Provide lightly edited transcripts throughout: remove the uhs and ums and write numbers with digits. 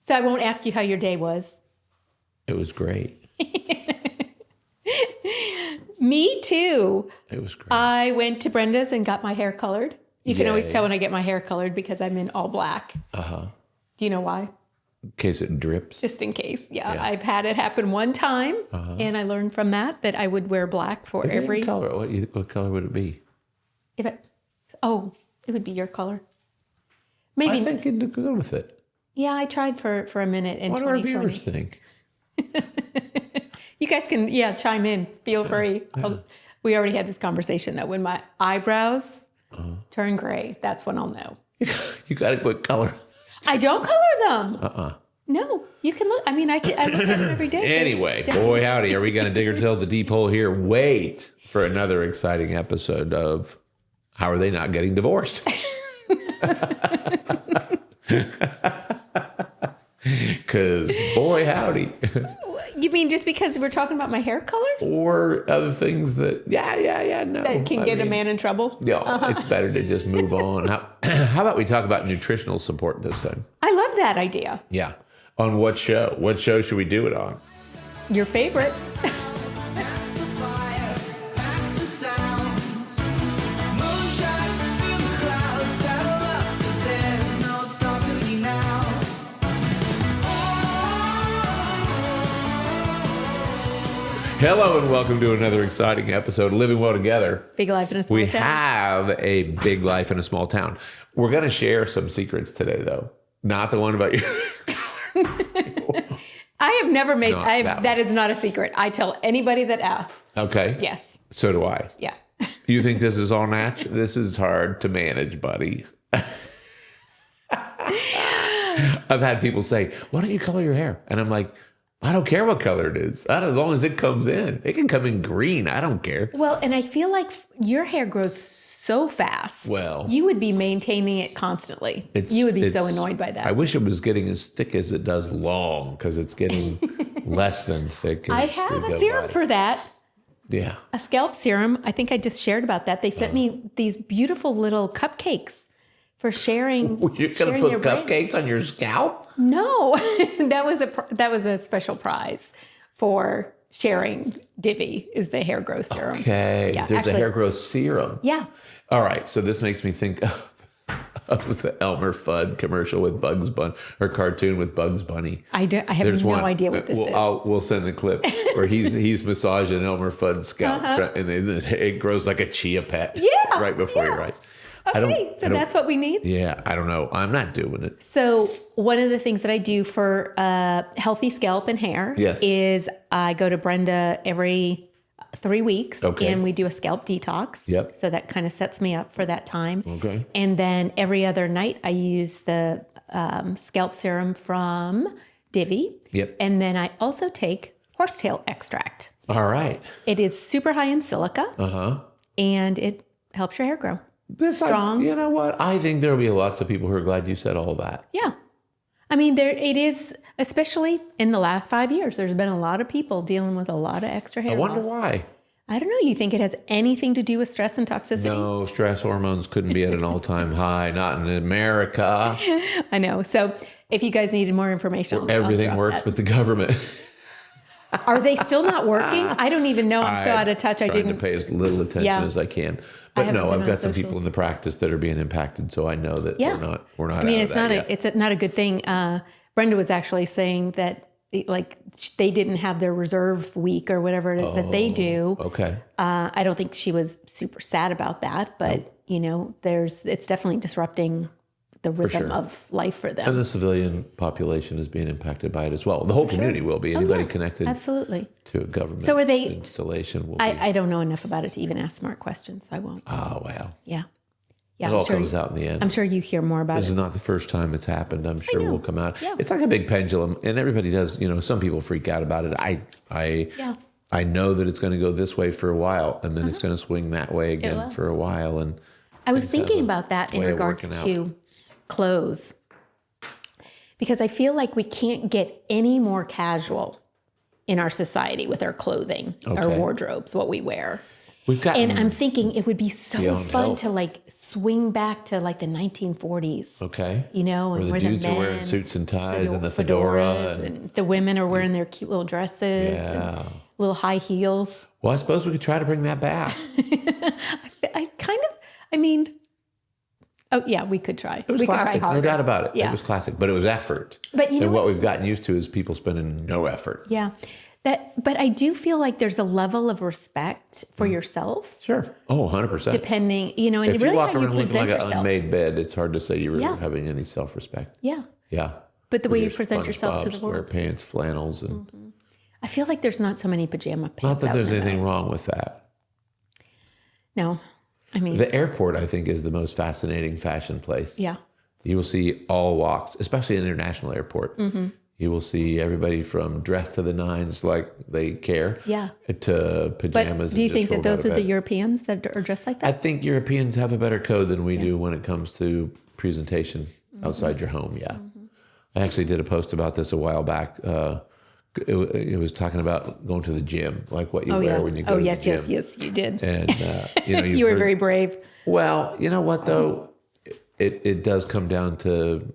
So I won't ask you how your day was. It was great. Me too. It was great. I went to Brenda's and got my hair colored. You can always Yay. tell when I get my hair colored because I'm in all black. Uh-huh. Do you know why? In case it drips. Just in case. Yeah. I've had it happen one time, and I learned from that I would wear black for every color. What color would it be? it would be your color. Maybe. I think it'd go with it. Yeah, I tried for a minute in What do our 2020. viewers think? You guys can, chime in. Feel free. We already had this conversation that when my eyebrows turn gray, that's when I'll know. You got to put color. I don't color them. No, you can look. I mean, I look at them every day. Anyway, boy, howdy. Are we going to dig ourselves a deep hole here? Wait for another exciting episode of How Are They Not Getting Divorced? Because, boy, howdy. You mean just because we're talking about my hair color? Or other things that, no. That can get a man in trouble? Yeah, it's better to just move on. How about we talk about nutritional support this time? I love that idea. Yeah. On what show? What show should we do it on? Your favorite. Past the fire, past the sounds. Moonshine through the clouds, saddle up, 'cause there's no stopping me now. Hello and welcome to another exciting episode of Living Well Together. Big life in a small We town. have a big life in a small town. We're going to share some secrets today, though. Not the one about you. I have never made, Not that that is not a secret. I tell anybody that asks. Okay. Yes. So do I. Yeah. You think this is all natural? This is hard to manage, buddy. I've had people say, why don't you color your hair? And I'm like, I don't care what color it is. As long as it comes in. It can come in green. I don't care. Well, and I feel like your hair grows so fast. Well, you would be maintaining it constantly. You would be so annoyed by that. I wish it was getting as thick as it does long, because it's getting less than thick. I as we have a go serum by. for that. Yeah. A scalp serum. I think I just shared about that. They sent me these beautiful little cupcakes for sharing. You're going to sharing put your brand. cupcakes on your scalp? No, that was a special prize for sharing. Divvy is the hair growth serum. Okay. Yeah, There's actually- a hair growth serum. Yeah. All right. So this makes me think of the Elmer Fudd commercial with Bugs Bunny, or cartoon with Bugs Bunny. I have There's no one. idea what this is. We'll send a clip where he's massaging Elmer Fudd's scalp, and then it grows like a chia pet. Yeah, right before your eyes. Okay, so that's what we need. Yeah, I don't know. I'm not doing it. So one of the things that I do for healthy scalp and hair is I go to Brenda every 3 weeks, and we do a scalp detox. Yep. So that kind of sets me up for that time. Okay. And then every other night I use the scalp serum from Divvy. Yep. And then I also take horsetail extract. All right. It is super high in silica. And it helps your hair grow. Strong. You know what? I think there'll be lots of people who are glad you said all that. Yeah. I mean, it is, especially in the last 5 years, there's been a lot of people dealing with a lot of extra hair I wonder loss. why. I don't know. You think it has anything to do with stress and toxicity? No, stress hormones couldn't be at an all-time high, not in America. I know. So if you guys needed more information, I'll Everything drop works that. with the government. Are they still not working? I don't even know. I'm so out of touch. I trying didn't. to pay as little attention as I can. But haven't no, been I've on got some people socials. in the practice that are being impacted, so I know that we're not. I mean, out it's of that not yet. it's not a good thing. Brenda was actually saying that they didn't have their reserve week or whatever it is that they do. Okay. I don't think she was super sad about that, but it's definitely disrupting the rhythm of life for them. And the civilian population is being impacted by it as well. The whole community will be. Anybody connected Absolutely. to a government So are they? installation will be. I don't know enough about it to even ask smart questions. So I won't. Oh, well. Yeah. It all comes out in the end. I'm sure you hear more about This it. is not the first time it's happened. I'm sure we'll come out. Yeah. It's like a big pendulum, and everybody does. Some people freak out about it. I know that it's going to go this way for a while, and then it's going to swing that way again for a while. And I was thinking about that in way of regards working to clothes, because I feel like we can't get any more casual in our society with our clothing, our wardrobes, what we wear. And I'm thinking it would be so fun to like swing back to like the 1940s. Okay. You know, where the dudes are wearing suits and ties and the fedora. And the women are wearing their cute little dresses and little high heels. Well, I suppose we could try to bring that back. We could try. It was classic, no doubt about it. Yeah. It was classic, but it was effort. But you know what we've gotten used to is people spending no effort. Yeah. But I do feel like there's a level of respect for yourself. Sure. Oh, 100%. Depending, and if really you walk how you around looking present like yourself. an unmade bed, it's hard to say you really having any self-respect. Yeah. Yeah. But the way you present yourself to the world. Square pants, flannels. And I feel like there's not so many pajama pants. Not that there's anything wrong with that. No. I mean. The airport, I think, is the most fascinating fashion place. Yeah. You will see all walks, especially an international airport. Mm-hmm. You will see everybody from dressed to the nines like they care to pajamas. But do you think that those are the Europeans that are dressed like that? I think Europeans have a better code than we do when it comes to presentation outside your home. Yeah. Mm-hmm. I actually did a post about this a while back. It was talking about going to the gym, like what you wear when you go to the gym. Yes, you did. And, you were very brave. Well, you know what, though? It does come down to,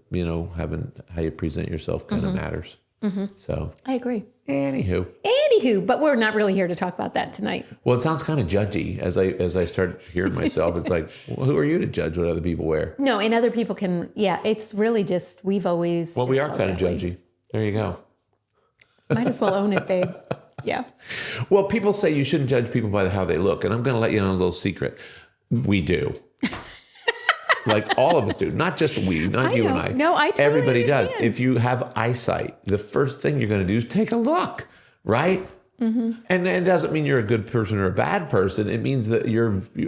having how you present yourself kind of matters. Mm-hmm. So I agree. Anywho, but we're not really here to talk about that tonight. Well, it sounds kind of judgy as I start hearing myself. It's like, well, who are you to judge what other people wear? No, and other people can. Yeah, it's really just we've always. Well, we are kind of judgy. There you go. Might as well own it, babe. Yeah. Well, people say you shouldn't judge people by how they look, and I'm going to let you know a little secret. We do. Like all of us do, not just we, not you and I. No, I totally Everybody understand. does. If you have eyesight, the first thing you're going to do is take a look, right? Mm-hmm. And it doesn't mean you're a good person or a bad person. It means that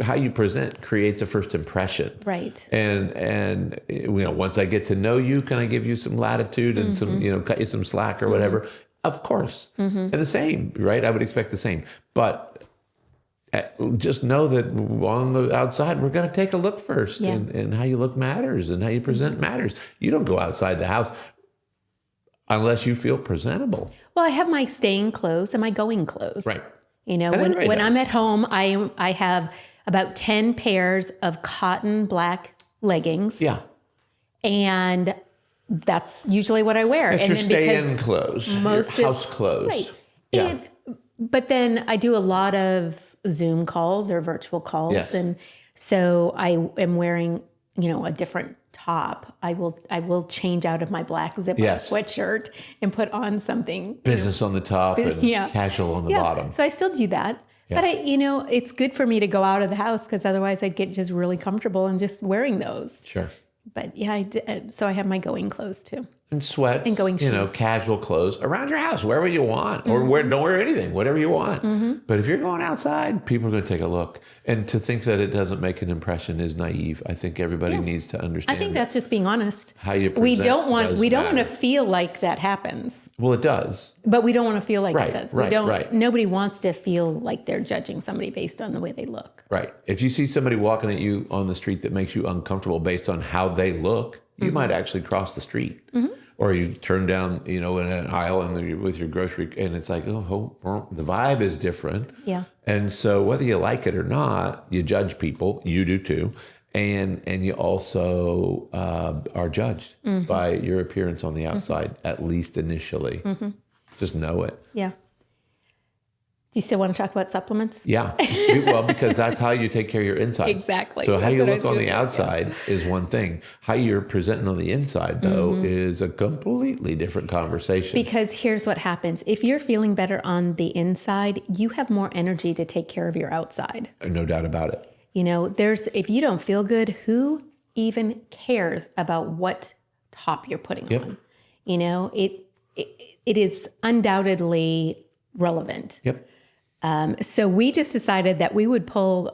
how you present creates a first impression. Right. And once I get to know you, can I give you some latitude and some, cut you some slack or whatever? Of course. Mm-hmm. And the same, right? I would expect the same. But just know that on the outside, we're going to take a look first. Yeah. And how you look matters and how you present matters. You don't go outside the house unless you feel presentable. Well, I have my staying clothes and my going clothes. Right. When I'm at home, I have about 10 pairs of cotton black leggings. Yeah. And that's usually what I wear. It's your stay-in clothes, your house clothes. Right. Yeah. But then I do a lot of Zoom calls or virtual calls. Yes. And so I am wearing, a different top. I will change out of my black zip-up sweatshirt and put on something. Business on the top and casual on the bottom. So I still do that. Yeah. But it's good for me to go out of the house because otherwise I'd get just really comfortable and just wearing those. Sure. But so I have my going clothes too. And sweats, and going shoes. Casual clothes around your house, wherever you want, or don't wear anything, whatever you want. Mm-hmm. But if you're going outside, people are going to take a look. And to think that it doesn't make an impression is naive. I think everybody needs to understand. I think that's just being honest. How you present we don't want to feel like that happens. Well, it does. But we don't want to feel like it does. Right. Nobody wants to feel like they're judging somebody based on the way they look. Right. If you see somebody walking at you on the street that makes you uncomfortable based on how they look, you might actually cross the street. Mm-hmm. Or you turn down, in an aisle with your grocery, and it's like, the vibe is different. Yeah. And so whether you like it or not, you judge people. You do too. And you also are judged by your appearance on the outside, at least initially. Mm-hmm. Just know it. Yeah. Do you still want to talk about supplements? Yeah. Well, because that's how you take care of your inside. Exactly. So how you look on the outside is one thing. How you're presenting on the inside, though, is a completely different conversation. Because here's what happens. If you're feeling better on the inside, you have more energy to take care of your outside. No doubt about it. If you don't feel good, who even cares about what top you're putting on? It is undoubtedly relevant. Yep. So we just decided that we would pull.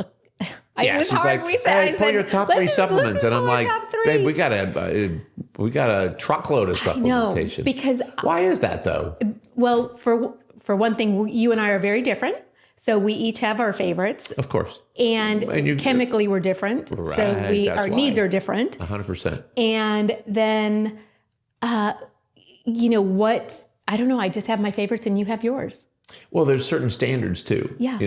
It was hard. Like, pull your top 3 supplements, and I'm like, babe, we got a truckload of supplementation. Because why is that though? Well, for one thing, you and I are very different. So we each have our favorites. Of course. And chemically we're different. Right, so our needs are different. 100%. And then, what? I don't know. I just have my favorites and you have yours. Well, there's certain standards too. Yeah.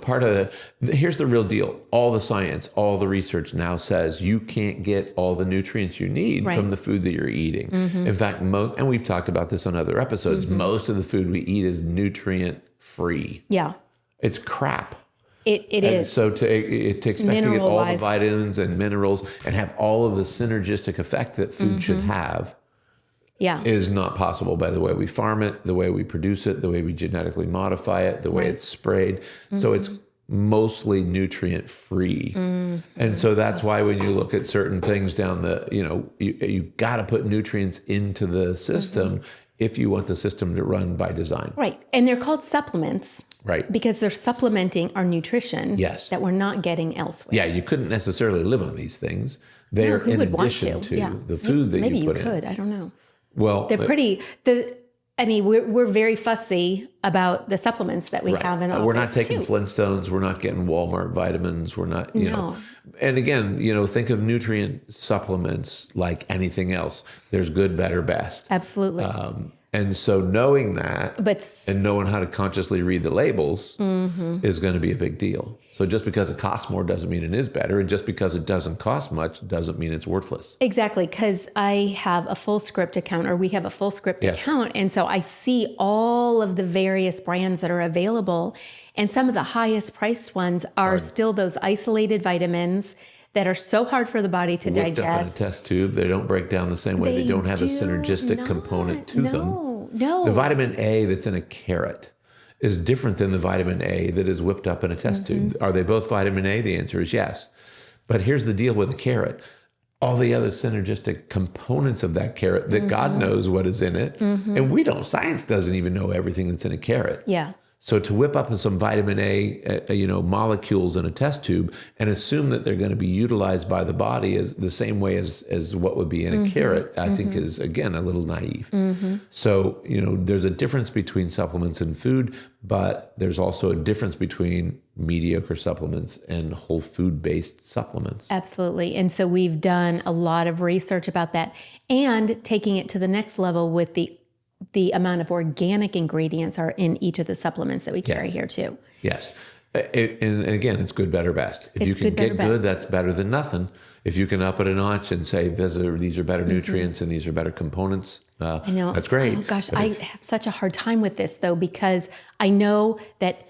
Part of here's the real deal. All the science, all the research now says you can't get all the nutrients you need from the food that you're eating. In fact, and we've talked about this on other episodes, most of the food we eat is nutrient free. Yeah. It's crap. It is. So to expect to get all the vitamins and minerals and have all of the synergistic effect that food should have is not possible by the way we farm it, the way we produce it, the way we genetically modify it, the way it's sprayed. So it's mostly nutrient free. And so that's why when you look at certain things down you got to put nutrients into the system if you want the system to run by design. Right. And they're called supplements. Right. Because they're supplementing our nutrition that we're not getting elsewhere. Yeah, you couldn't necessarily live on these things. They are in addition to the food that maybe you put in. Maybe you could. I don't know. Well, they're we're very fussy about the supplements that we have in the office. We're not taking Flintstones. We're not getting Walmart vitamins. We're not, you know. And again, think of nutrient supplements like anything else. There's good, better, best. Absolutely. And so knowing that and knowing how to consciously read the labels is going to be a big deal. So just because it costs more doesn't mean it is better. And just because it doesn't cost much doesn't mean it's worthless. Exactly. Because I have a full script account, or we have a full script account. And so I see all of the various brands that are available. And some of the highest priced ones are still those isolated vitamins that are so hard for the body to digest. Up in a test tube, they don't break down the same way. They don't have a synergistic component to them. No. The vitamin A that's in a carrot is different than the vitamin A that is whipped up in a test tube. Are they both vitamin A? The answer is yes. But here's the deal with a carrot. All the other synergistic components of that carrot that God knows what is in it. And we don't. Science doesn't even know everything that's in a carrot. Yeah. So to whip up some vitamin A, molecules in a test tube and assume that they're going to be utilized by the body as the same way as what would be in a carrot, I think is, again, a little naive. So, there's a difference between supplements and food, but there's also a difference between mediocre supplements and whole food-based supplements. Absolutely. And so we've done a lot of research about that and taking it to the next level with the amount of organic ingredients are in each of the supplements that we carry here too. Yes. And again, it's good, better, best. If you can get good, that's better than nothing. If you can up it a notch and say these are better nutrients and these are better components, I know. That's great. Oh gosh, I have such a hard time with this though, because I know that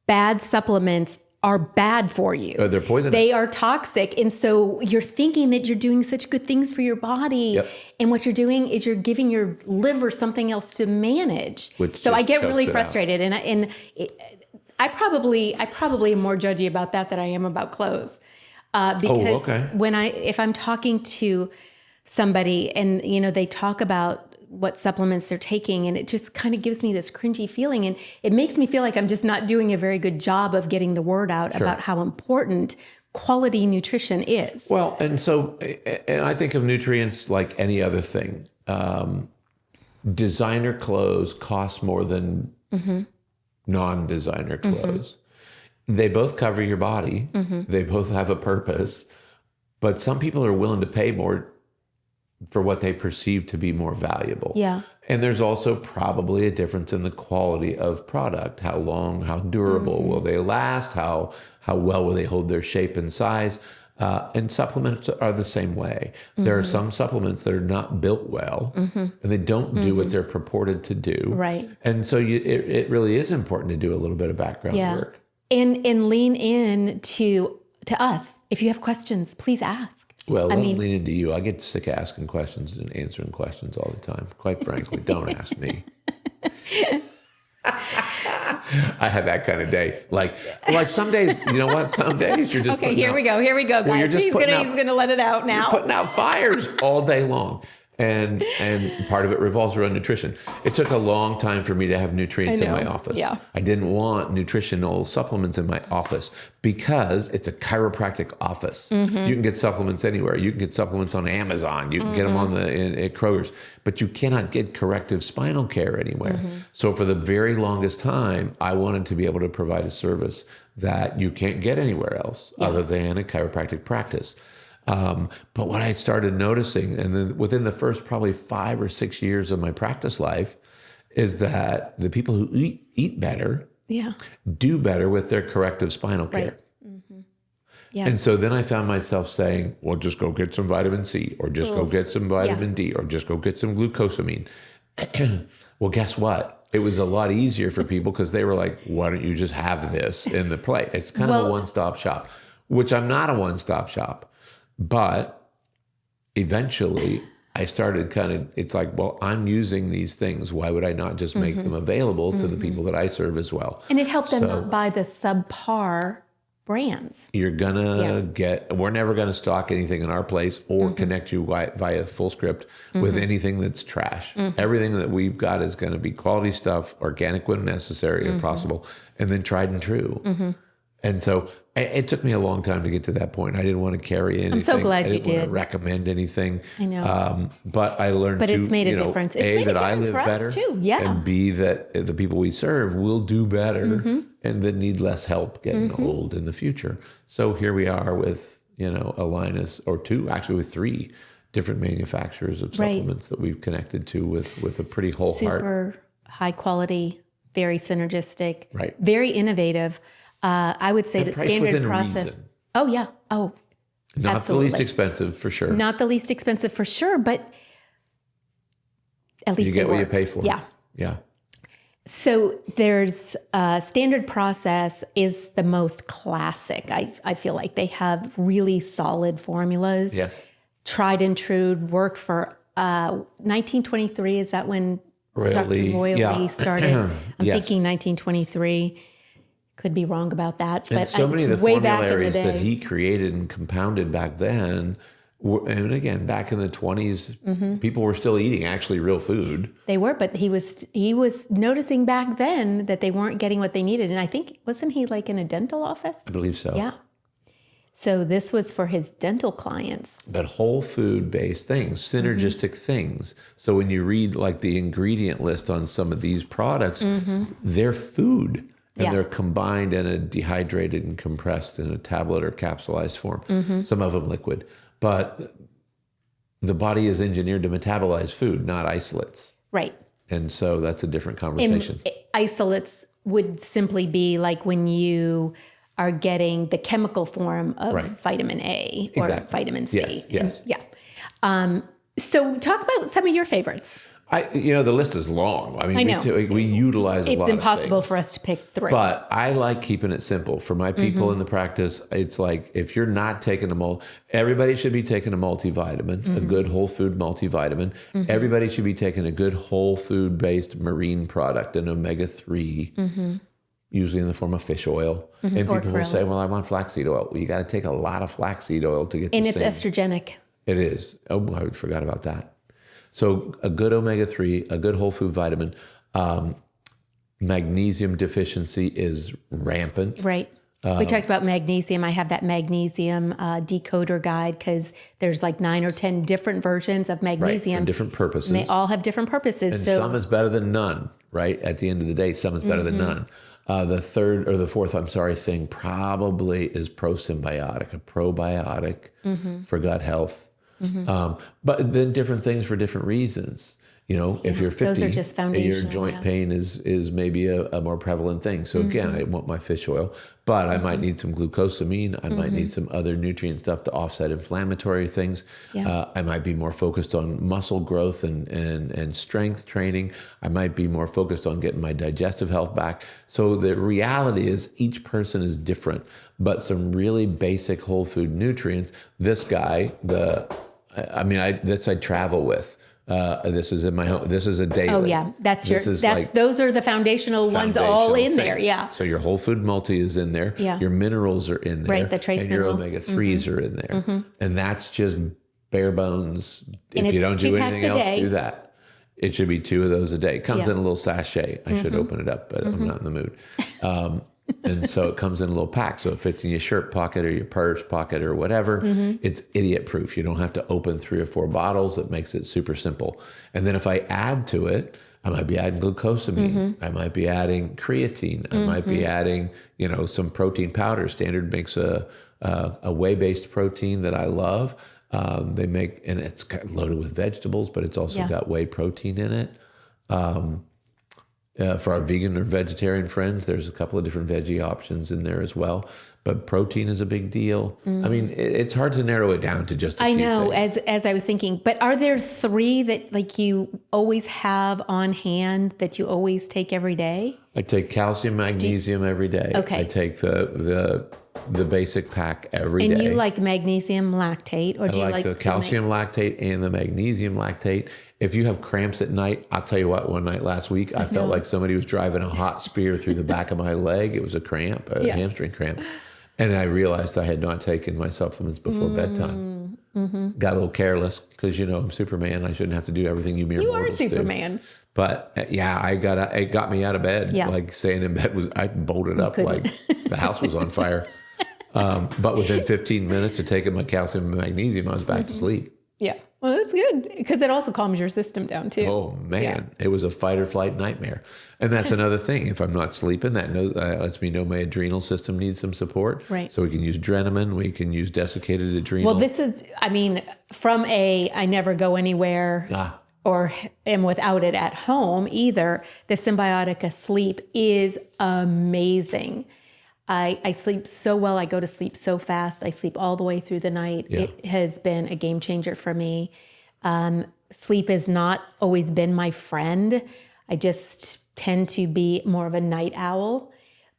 bad supplements are bad for you. They're poisonous. They are toxic. And so you're thinking that you're doing such good things for your body. Yep. And what you're doing is you're giving your liver something else to manage. So I get really frustrated. I probably am more judgy about that than I am about clothes. Because if I'm talking to somebody and, they talk about what supplements they're taking, and it just kind of gives me this cringy feeling, and it makes me feel like I'm just not doing a very good job of getting the word out about how important quality nutrition is. Well, and I think of nutrients like any other thing. Designer clothes cost more than non-designer clothes. They both cover your body. They both have a purpose, but some people are willing to pay more for what they perceive to be more valuable. Yeah. And there's also probably a difference in the quality of product. How long, how durable will they last? How well will they hold their shape and size? And supplements are the same way. There are some supplements that are not built well, and they don't do what they're purported to do. Right. And so it really is important to do a little bit of background work. And lean in to us. If you have questions, please ask. Well, I mean, lean into you. I get sick of asking questions and answering questions all the time. Quite frankly, don't ask me. I had that kind of day. Like some days, you know what? Some days you're just Here we go, guys. Well, He's gonna let it out now. You're putting out fires all day long. And part of it revolves around nutrition. It took a long time for me to have nutrients in my office. Yeah. I didn't want nutritional supplements in my office because it's a chiropractic office. You can get supplements anywhere. You can get supplements on Amazon. You can get them at Kroger's. But you cannot get corrective spinal care anywhere. So for the very longest time, I wanted to be able to provide a service that you can't get anywhere else other than a chiropractic practice. But what I started noticing, and then within the first probably 5 or 6 years of my practice life, is that the people who eat better do better with their corrective spinal care. Right. Yeah. And so then I found myself saying, well, just go get some vitamin C, or just go get some vitamin D, or just go get some glucosamine. Well, guess what? It was a lot easier for people because they were like, why don't you just have this in the plate? It's kind of a one-stop shop, which I'm not a one-stop shop. But eventually I started it's like, well, I'm using these things. Why would I not just make them available to the people that I serve as well? And it helped them not buy the subpar brands. You're gonna we're never gonna stock anything in our place or connect you via full script with anything that's trash. Everything that we've got is gonna be quality stuff, organic when necessary and possible, and then tried and true. And so it took me a long time to get to that point. I didn't want to carry anything. I'm so glad you I didn't want did. to recommend anything. I know. But I learned But it's made a difference. It's A, made a that I difference live for us better, too. Yeah. and B, that the people we serve will do better and that need less help getting old in the future. So here we are with, a line or two, actually with 3 different manufacturers of supplements that we've connected to with a pretty whole heart. Super high quality, very synergistic, Right. very innovative. I would say And that priced standard within process. reason. Oh yeah. Oh, Not absolutely. the least expensive for sure. Not the least expensive for sure, but at least You get they what you work. pay for. Yeah. Yeah. So there's standard process is the most classic. I feel like they have really solid formulas. Yes. Tried and true, worked for 1923. Is that when Dr. Royalty started? I'm Yes. thinking 1923. Could be wrong about that. And But so many of the way back in the formularies that day. he created and compounded back then, and again, back in the 20s, people were still eating actually real food. They were, but he was noticing back then that they weren't getting what they needed. And I think, wasn't he like in a dental office? I believe so. Yeah. So this was for his dental clients. But whole food based things, synergistic things. So when you read like the ingredient list on some of these products, they're food. And they're combined in a dehydrated and compressed in a tablet or capsulized form. Some of them liquid. But the body is engineered to metabolize food, not isolates. Right. And so that's a different And conversation. isolates would simply be like when you are getting the chemical form of vitamin A or vitamin C. Yes. So talk about some of your favorites. The list is long. I mean, I know. we utilize a lot It's of impossible things. for us to pick 3. But I like keeping it simple. For my people in the practice, it's like if you're not taking everybody should be taking a multivitamin, a good whole food multivitamin. Everybody should be taking a good whole food based marine product, an omega-3, usually in the form of fish oil. And Or people will say, krill. well, I want flaxseed oil. Well, you got to take a lot of flaxseed oil to get And the it's same. estrogenic. It is. Oh, I forgot about that. So a good omega-3, a good whole food vitamin. Magnesium deficiency is rampant. Right. We talked about magnesium. I have that magnesium decoder guide because there's like 9 or 10 different versions of Right, magnesium. for different purposes. And they all have different purposes. And so some is better than none, right? At the end of the day, some is better than none. The third or the fourth, thing probably is prosymbiotic, a probiotic for gut health. But then different things for different reasons. If you're 50, those are just your foundational, joint pain is maybe a more prevalent thing. So again, I want my fish oil, but I might need some glucosamine. I might need some other nutrient stuff to offset inflammatory things. I might be more focused on muscle growth and strength training. I might be more focused on getting my digestive health back. So the reality is each person is different, but some really basic whole food nutrients. This guy, I travel with. This is in my home. This is a daily. Oh yeah, those are the foundational ones all in thing. there. Yeah. So your whole food multi is in there. Yeah. Your minerals are in there. Right, the trace and your minerals. omega-3s are in there. And that's just bare bones. And If you it's don't 2 do packs anything a else, day. do that. It should be 2 of those a day. It comes Yeah. in a little sachet. I should open it up, but I'm not in the mood. And so it comes in a little pack. So it fits in your shirt pocket or your purse pocket or whatever. It's idiot proof. You don't have to open 3 or 4 bottles. It makes it super simple. And then if I add to it, I might be adding glucosamine. I might be adding creatine. I might be adding, some protein powder. Standard makes a whey-based protein that I love. They make, and it's loaded with vegetables, but it's also got whey protein in it. For our vegan or vegetarian friends, there's a couple of different veggie options in there as well. But protein is a big deal. I mean, it's hard to narrow it down to just a few I know, things. as I was thinking, but are there 3 that like you always have on hand that you always take every day? I take calcium, magnesium every day. Okay. I take the basic pack every day. And you like magnesium lactate, or do I you like like the calcium lactate and the magnesium lactate. If you have cramps at night, I'll tell you what, one night last week, I felt like somebody was driving a hot spear through the back of my leg. It was a cramp, a hamstring cramp. And I realized I had not taken my supplements before bedtime. Got a little careless because, I'm Superman. I shouldn't have to do everything you mere You are mortals do. Superman. But it got me out of bed. Yeah. Like staying in bed I bolted up like the house was on fire. But within 15 minutes of taking my calcium and magnesium, I was back to sleep. Yeah. Well, that's good because it also calms your system down too. Oh man, It was a fight or flight nightmare. And that's another thing. If I'm not sleeping, that lets me know my adrenal system needs some support. Right. So we can use Drenamin. We can use desiccated adrenal. Well, this is, from I never go anywhere or am without it at home either. The Cymbiotika sleep is amazing. I sleep so well. I go to sleep so fast. I sleep all the way through the night. Yeah. It has been a game changer for me. Sleep has not always been my friend. I just tend to be more of a night owl.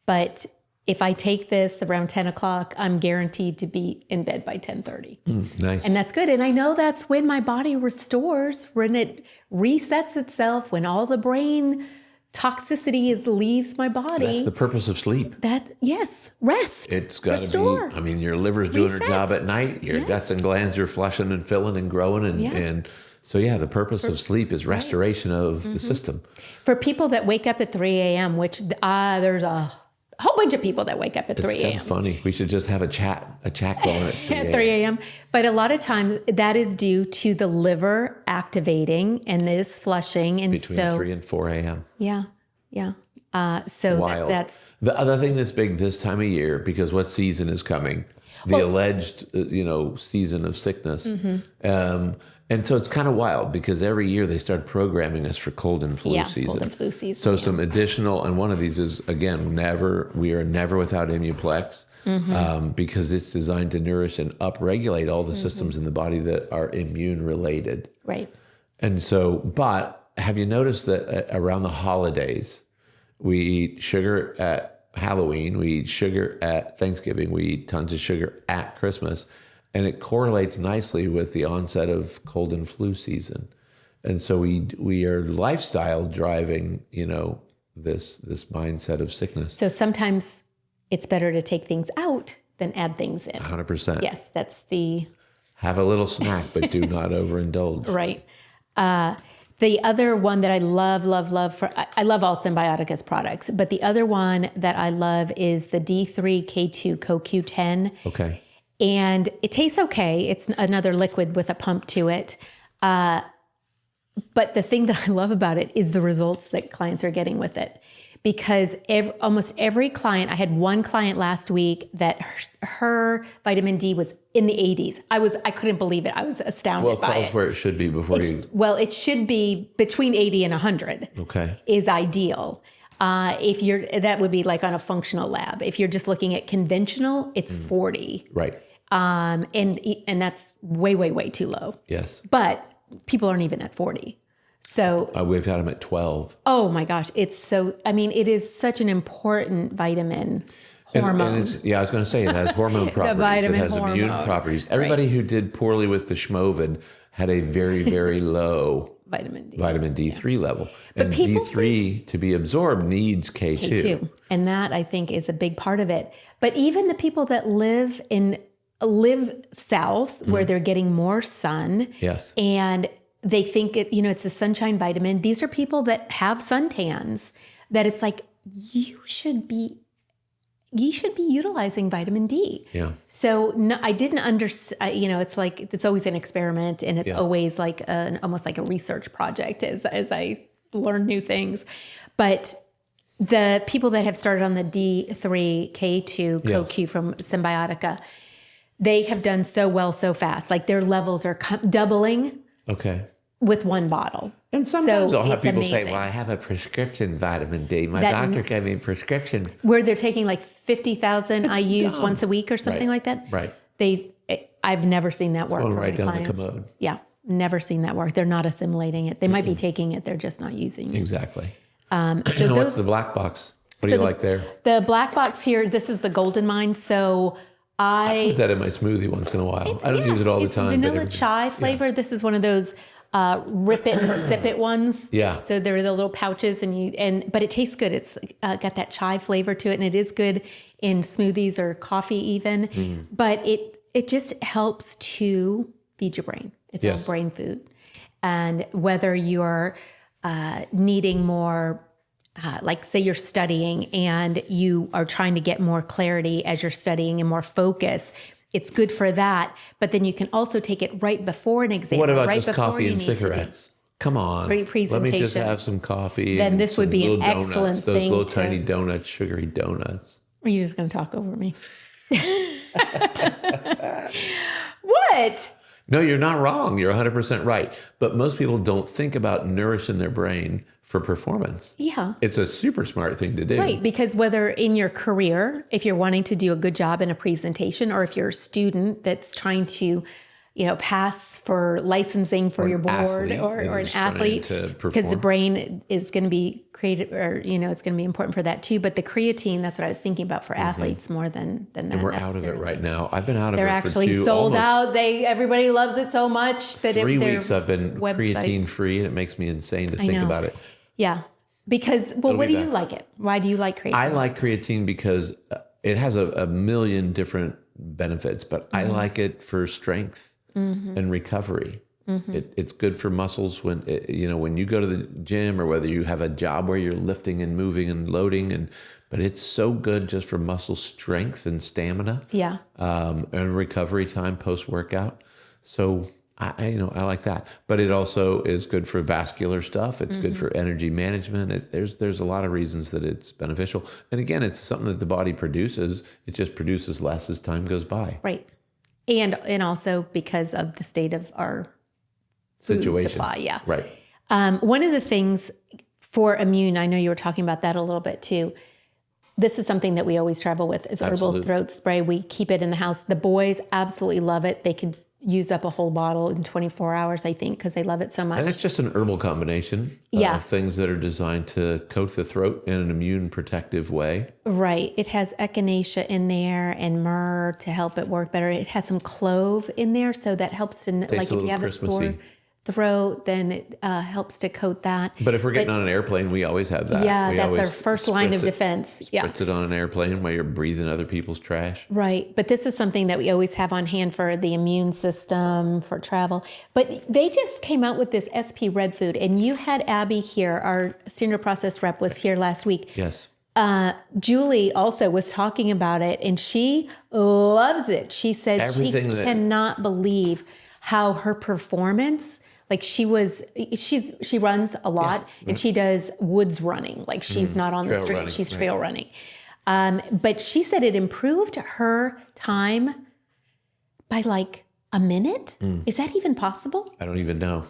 But if I take this around 10 o'clock, I'm guaranteed to be in bed by 10:30. Nice. And that's good. And I know that's when my body restores, when it resets itself, when all the brain toxicity leaves my body. That's the purpose of sleep. Rest. It's got to restore. be. Your liver's doing her Reset. job at night. Your guts and glands are flushing and filling and growing. And so, the purpose of sleep is restoration of the system. For people that wake up at 3 a.m., which there's a whole bunch of people that wake up at 3 It's kind a.m. of funny. We should just have a chat going at 3 At 3 a.m. But a lot of times that is due to the liver activating and this flushing. And Between 3 and 4 a.m. Yeah. So Wild. that's The other thing that's big this time of year, because what season is coming? The alleged, season of sickness. And so it's kind of wild because every year they start programming us for cold and flu season. cold and flu season. So some additional, and one of these is, again, we are never without Immuplex because it's designed to nourish and upregulate all the systems in the body that are immune related. right. And so, but have you noticed that around the holidays, we eat sugar at Halloween, we eat sugar at Thanksgiving, we eat tons of sugar at Christmas, and it correlates nicely with the onset of cold and flu season. And so we are lifestyle driving, this mindset of sickness. So sometimes it's better to take things out than add things in. 100%. Yes, that's the Have a little snack, but do not overindulge. right. The other one that I love, I love all Cymbiotika's products, but the other one that I love is the D3K2 CoQ10. Okay. And it tastes okay. It's another liquid with a pump to it. But the thing that I love about it is the results that clients are getting with it. Because almost every client, I had one client last week that her vitamin D was in the 80s. I couldn't believe it. I was astounded by Tell us it. where it should be before you... Well, it should be between 80 and 100 Okay. is ideal. That would be like on a functional lab. If you're just looking at conventional, it's 40. Right. And that's way, way, way too low. Yes. But people aren't even at 40. So, We've had them at 12. oh my gosh, it is such an important vitamin hormone. And I was going to say, it has hormone properties. vitamin it has immune hormone. properties. Everybody who did poorly with the Schmovid had a very, very low vitamin D. vitamin D3 level. And people D3 to be absorbed needs K2. K2. And that I think is a big part of it. But even the people that live south where they're getting more sun. Yes. And they think it's a sunshine vitamin. These are people that have suntans that it's like, you should be utilizing vitamin D. Yeah. So no, I didn't understand, it's like, it's always an experiment and it's always like almost like a research project as I learn new things. But the people that have started on the D3K2 CoQ from Cymbiotika, they have done so well so fast. Like their levels are doubling. Okay. with one bottle. And sometimes So I'll have it's people say, amazing. well, I have a prescription vitamin D. My That- doctor gave me a prescription. Where they're taking like 50,000 IUs dumb. once a week or something Right. like that. Right. I've never seen that work Going for right my down the clients. commode. Yeah, never seen that work. They're not assimilating it. They might be taking it. They're just not using it. Exactly. So And what's the black box? What do you like there? The black box here, this is the golden mine. So I put that in my smoothie once in a while. I don't use it all the time. It's vanilla chai flavor. This is one of those rip it and sip it ones. Yeah. So they're the little pouches, but it tastes good. It's got that chai flavor to it, and it is good in smoothies or coffee even. But it just helps to feed your brain. It's all brain food, and whether you're needing more. Like say you're studying and you are trying to get more clarity as you're studying and more focus, it's good for that. But then you can also take it right before an exam. What about right just before coffee you and need to be. cigarettes? Come on. Let me just Pre-presentations. have some coffee. Then and this would some be an little donuts, excellent those thing little to- tiny donuts, sugary donuts. Are you just going to talk over me? What? No, you're not wrong. You're 100% right. But most people don't think about nourishing their brain for performance. Yeah. It's a super smart thing to do. Right. Because whether in your career, if you're wanting to do a good job in a presentation, or if you're a student that's trying to, pass for licensing for your board, athlete or an who's trying athlete, to because the perform. brain is going to be creative, or, it's going to be important for that too. But the creatine, that's what I was thinking about for athletes more than that. And we're out of it right now. I've been out of They're it for actually sold almost out. Everybody loves it so much that 3 their weeks I've been website- creatine free, and it makes me insane to think know. about it. Yeah. Because, what be do you back. like it? Why do you like creatine? I like creatine because it has a million different benefits, but I like it for strength and recovery. It's good for muscles when you go to the gym, or whether you have a job where you're lifting and moving and loading, but it's so good just for muscle strength and stamina. Yeah. And recovery time post workout. So I like that, but it also is good for vascular stuff. It's good for energy management. There's a lot of reasons that it's beneficial. And again, it's something that the body produces. It just produces less as time goes by. Right. And also because of the state of our food Situation. supply. Yeah. Right. One of the things for immune, I know you were talking about that a little bit too. This is something that we always travel with is herbal Absolutely. throat spray. We keep it in the house. The boys absolutely love it. They could use up a whole bottle in 24 hours, I think, because they love it so much. And it's just an herbal combination of things that are designed to coat the throat in an immune protective way. Right. It has echinacea in there and myrrh to help it work better. It has some clove in there, so that helps to, like a if you little have a sore Christmassy. throat, then it helps to coat that. But if we're getting on an airplane, we always have that. Yeah, We that's always our first line of spritz it- defense. Yeah. Spritz it on an airplane while you're breathing other people's trash. Right. But this is something that we always have on hand for the immune system, for travel. But they just came out with this SP Red Food, and you had Abby here, our senior process rep was here last week. Yes. Julie also was talking about it, and she loves it. She said Everything she that- cannot believe how her performance, like she runs a lot, and she does woods running. Like she's not on the Trail street, running, she's right. trail running. But she said it improved her time by like a minute. Is that even possible? I don't even know.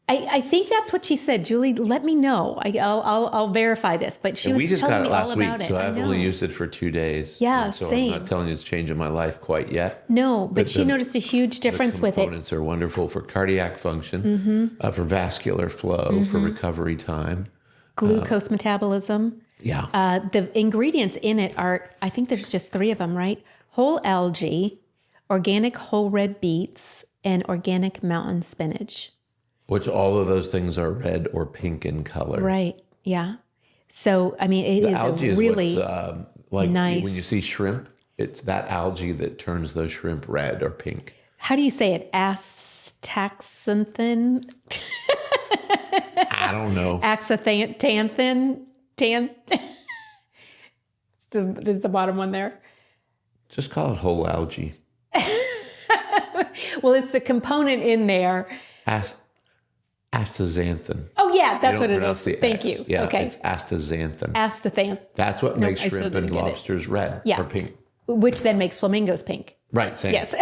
I think that's what she said. Julie, let me know. I'll verify this. But she And was we just telling got me it all last week, about it. so I I've know. only used it for 2 days. Yeah, And so same. I'm not telling you it's changing my life quite yet. No, but she the- noticed a huge difference with it. Components are wonderful for cardiac function, for vascular flow, for recovery time. Glucose metabolism. Yeah. The ingredients in it are, I think there's just 3 of them, right? Whole algae, organic whole red beets, and organic mountain spinach. Which all of those things are red or pink in color. Right. Yeah. So, I mean, it The is algae a is really what's like nice. when you see shrimp, it's that algae that turns those shrimp red or pink. how do you say it? Astaxanthin? I don't know. Axanthin? This is the bottom one there. Just call it whole algae. Well, it's the component in there. Astaxanthin. Oh, yeah, that's You what don't it pronounce is. the Thank X. you. Yeah, Okay. it's astaxanthin. Astaxanthin, That's what makes I still shrimp didn't and get it. lobsters red Yeah. or pink. which then makes flamingos pink. Right, same. Yes.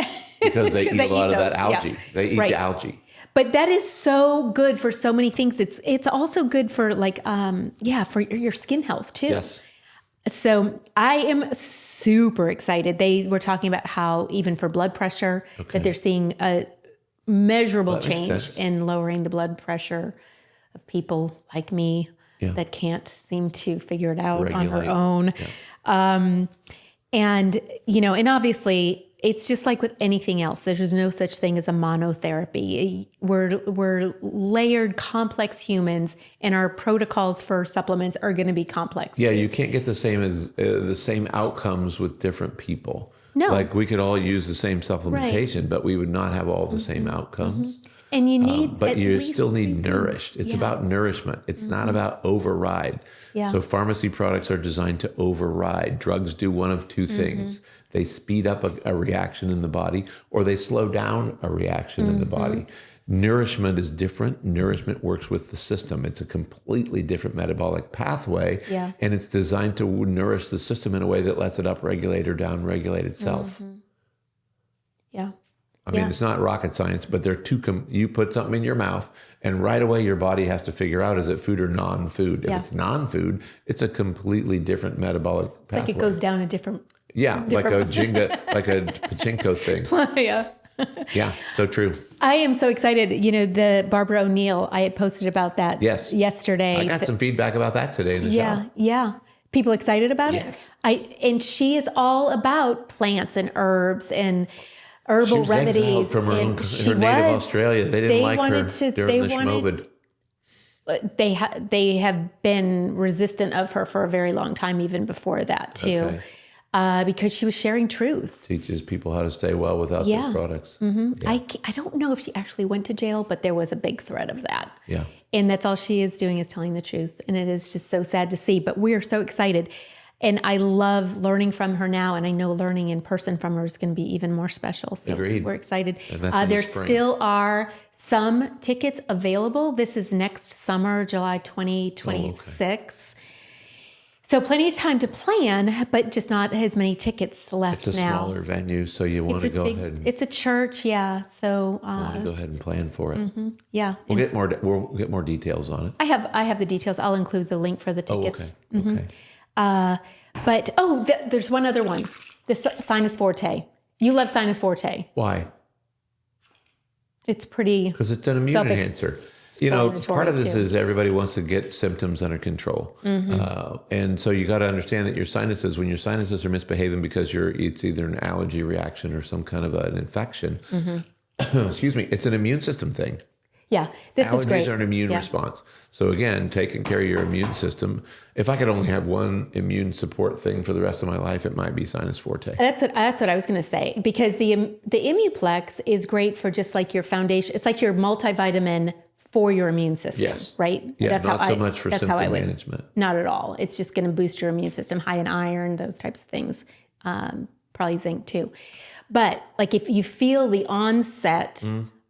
Because they eat a lot of those, that algae. yeah. They eat Right. the algae. But that is so good for so many things. It's also good for like, for your skin health too. Yes. So I am super excited. They were talking about how even for blood pressure, that they're seeing a measurable change in lowering the blood pressure of people like me that can't seem to figure it out on her own. Yeah. And obviously it's just like with anything else. There's no such thing as a monotherapy. We're layered, complex humans, and our protocols for supplements are going to be complex. Yeah, you can't get the same outcomes with different people. No. Like we could all use the same supplementation, but we would not have all the same outcomes. And you need, but you still need nourished. It's about nourishment. It's not about override. Yeah. So pharmacy products are designed to override. Drugs do one of two things. They speed up a reaction in the body, or they slow down a reaction in the body. Nourishment is different. Nourishment works with the system. It's a completely different metabolic pathway, and it's designed to nourish the system in a way that lets it upregulate or downregulate itself. Yeah. I mean, it's not rocket science, but they're you put something in your mouth and right away your body has to figure out, is it food or non-food? If it's non-food, it's a completely different metabolic pathway. Like it goes down a different... like a pachinko thing. Yeah. Yeah, so true. I am so excited. The Barbara O'Neill, I had posted about that yesterday. I got some feedback about that today in the shower. Yeah. People excited about it? And she is all about plants and herbs and herbal remedies. Exiled from her native Australia. They didn't like her during the Schmovid. They have been resistant of her for a very long time, even before that too. Because she was sharing truth. Teaches people how to stay well without their products. I don't know if she actually went to jail, but there was a big threat of that. Yeah. And that's all she is doing, is telling the truth. And it is just so sad to see, but we are so excited. And I love learning from her now. And I know learning in person from her is going to be even more special. So Agreed. We're excited. There still are some tickets available. This is next summer, July 2026. So plenty of time to plan, but just not as many tickets left now. It's a smaller venue, so you want to go ahead. It's a church, So want to go ahead and plan for it. Yeah, we'll get more details on it. I have the details. I'll include the link for the tickets. Okay. But there's one other one. The Sinus Forte. You love Sinus Forte. Why? It's pretty. Because it's an immune enhancer. Part of this is everybody wants to get symptoms under control. And so you got to understand that when your sinuses are misbehaving because it's either an allergy reaction or some kind of an infection, excuse me, it's an immune system thing. Yeah, this is great. Allergies are an immune response. So again, taking care of your immune system. If I could only have one immune support thing for the rest of my life, it might be Sinus Forte. That's what I was going to say, because the Immuplex is great for just like your foundation. It's like your multivitamin for your immune system, right? Yeah, that's not so much for symptom management. Not at all. It's just going to boost your immune system, high in iron, those types of things. Probably zinc too. But like if you feel the onset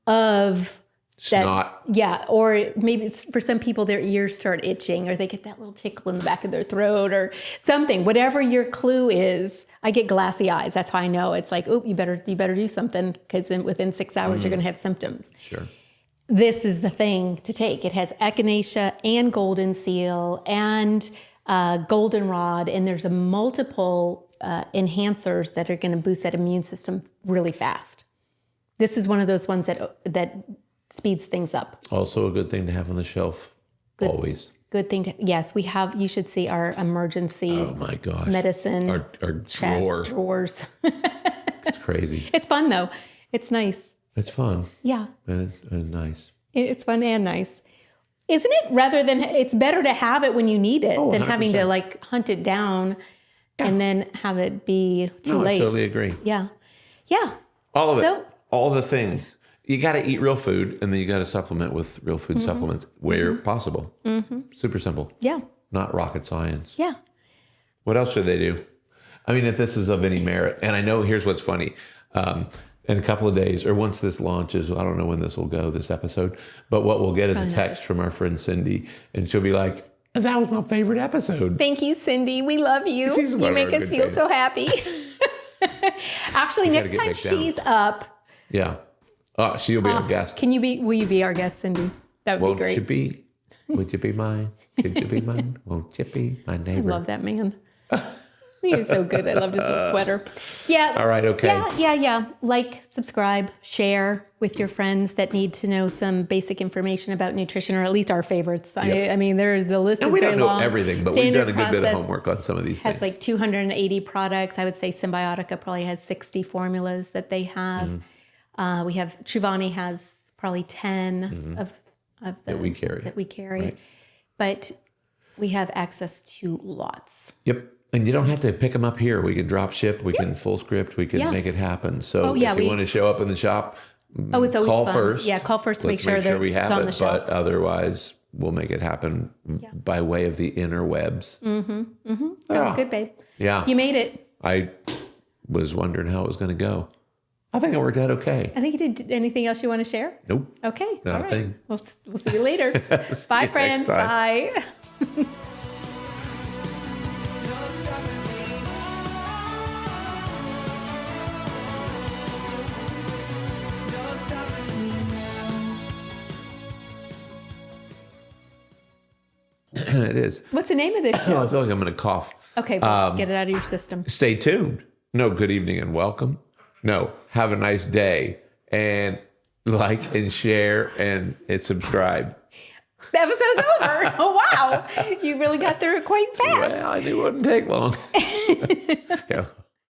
of snot. Or maybe it's, for some people, their ears start itching, or they get that little tickle in the back of their throat or something. Whatever your clue is, I get glassy eyes. That's how I know. It's like, you better do something, because within 6 hours you're going to have symptoms. Sure. This is the thing to take. It has echinacea and golden seal and goldenrod, and there's a multiple enhancers that are going to boost that immune system really fast. This is one of those ones that speeds things up. Also a good thing to have on the shelf. Always. Good thing to, yes, we have, you should see our emergency medicine. Our drawers. It's crazy. It's fun though. It's nice. It's fun. Yeah. And nice. It's fun and nice. Isn't it? It's better to have it when you need it than 100%. having to like hunt it down and then have it be too late. I totally agree. Yeah. Yeah. All of it. All the things. You got to eat real food, and then you got to supplement with real food supplements where possible. Super simple. Yeah. Not rocket science. Yeah. What else should they do? I mean, if this is of any merit, and I know here's what's funny. In a couple of days, or once this launches, I don't know when this will go, this episode, but what we'll get is a text from our friend Cindy, and she'll be like, that was my favorite episode. Thank you, Cindy. We love you. You make us feel so happy. Actually, next time she's up, Oh, she'll be our guest. Will you be our guest, Cindy? That would be great. Would you be mine? Could you be mine? Won't you be my I neighbor? love that man. He was so good. I loved his little sweater. Yeah. All right. Okay. Yeah. Like, subscribe, share with your friends that need to know some basic information about nutrition, or at least our favorites. Yep. I mean, there's a list. And we don't very know long. everything, but we've done a good bit of homework on some of these has things. like 280 products. I would say Cymbiotika probably has 60 formulas that they have. We have Truvani has probably 10 of the that we carry. Right. But we have access to lots. Yep. And you don't have to pick them up here. We can drop ship. We can full script. We can make it happen. So if you want to show up in the shop, it's always call fun. first. Yeah, call first to Let's make sure we have on it. the shelf. But otherwise, we'll make it happen by way of the interwebs. Sounds good, babe. Yeah. You made it. I was wondering how it was going to go. I think it worked out okay. I think you did. Anything else you want to share? Nope. Okay. Not all a right. thing. We'll see you later. See Bye, you friends. next time. Bye. It is. What's the name of this I show? feel like I'm going to cough. Okay, well, get it out of your system. Stay tuned. No, good evening and welcome. No, have a nice day. And like and share and subscribe. The episode's over. Oh, wow. You really got through it quite fast. Well, I knew it wouldn't take long. Yeah.